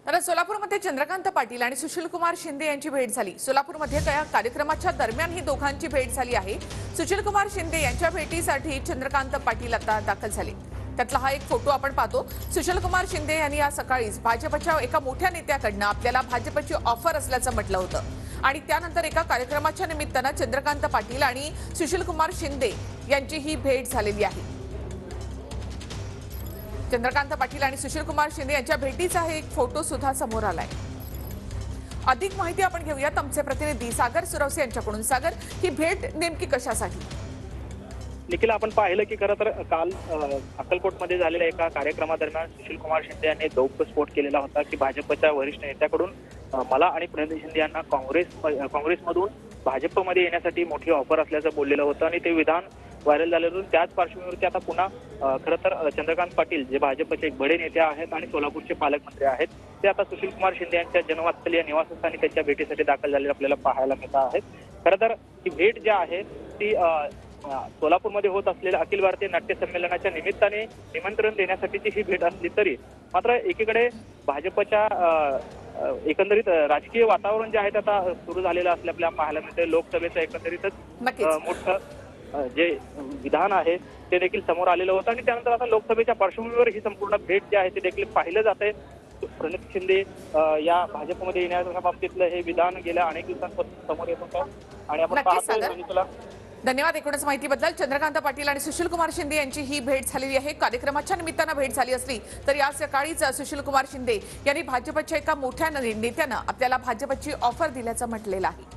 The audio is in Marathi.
तर सोलापूरमध्ये चंद्रकांत पाटील आणि सुशीलकुमार शिंदे यांची भेट झाली। सोलापूरमध्ये त्या कार्यक्रमाच्या दरम्यान ही दोघांची भेट झाली आहे। सुशीलकुमार शिंदे यांच्या भेटीसाठी चंद्रकांत पाटील आता दाखल झाले। त्यातला हा एक फोटो आपण पाहतो। सुशीलकुमार शिंदे यांनी आज सकाळीच भाजपच्या एका मोठ्या नेत्याकडून आपल्याला भाजपची ऑफर असल्याचं म्हटलं होतं आणि त्यानंतर एका कार्यक्रमाच्या निमित्तानं चंद्रकांत पाटील आणि सुशीलकुमार शिंदे यांची ही भेट झालेली आहे। चंद्रकांत पाटील आणि सुशीलकुमार शिंदे यांच्या भेटीचा हे एक फोटो सुद्धा समोर आलाय। अधिक माहिती आपण घेऊयात आमचे प्रतिनिधी सागर सुरवसे यांच्याकडून। सागर, ही भेट नेमकी कशासाठी? निखिल, आपण पाहिलं की खरं तर काल अक्कलकोटमध्ये झालेल्या एका कार्यक्रमादरम्यान सुशीलकुमार शिंदे यांनी गौप्यस्फोट केलेला होता की भाजपच्या वरिष्ठ नेत्याकडून मला आणि प्रणिती शिंदे यांना काँग्रेसमधून भाजपमध्ये येण्यासाठी मोठी ऑफर असल्याचं बोललेलं होतं आणि ते विधान व्हायरल झाल्यातून त्याच पार्श्वभूमीवरती आता पुन्हा खरं तर चंद्रकांत पाटील जे भाजपचे एक बडे नेते आहेत आणि सोलापूरचे पालकमंत्री आहेत, ते आता सुशीलकुमार शिंदे यांच्या जनवात्सल्य निवासस्थानी त्यांच्या भेटीसाठी दाखल झालेले आपल्याला पाहायला मिळत आहेत। खरं तर ही भेट जी आहे ती सोलापूरमध्ये होत असलेल्या अखिल भारतीय नाट्य संमेलनाच्या निमित्ताने निमंत्रण देण्यासाठीची ही भेट असली तरी मात्र एकीकडे भाजपच्या एकंदरीत राजकीय वातावरण जे आहे ते आता सुरू झालेलं असले आपल्याला पाहायला मिळते। लोकसभेचं एकंदरीतच मोठं जे विधान आहे ते देखील समोर आलेलं होतं आणि त्यानंतर आता लोकसभेच्या पार्श्वभूमीवर ही संपूर्ण भेट जी आहे ते देखील पाहिलं जात आहे। प्रणिती शिंदे या भाजपमध्ये येण्याच्या बाबतीतलं हे विधान गेल्या अनेक दिवसांपासून समोर येत होतं आणि आपण पाहतोय। धन्यवाद एकूणच माहितीबद्दल। चंद्रकांत पाटील आणि सुशीलकुमार शिंदे यांची ही भेट झालेली आहे। कार्यक्रमाच्या निमित्तानं भेट झाली असली तर आज सकाळीच सुशीलकुमार शिंदे यांनी भाजपच्या एका मोठ्या नेत्यानं आपल्याला भाजपची ऑफर दिल्याचं म्हटलेलं आहे।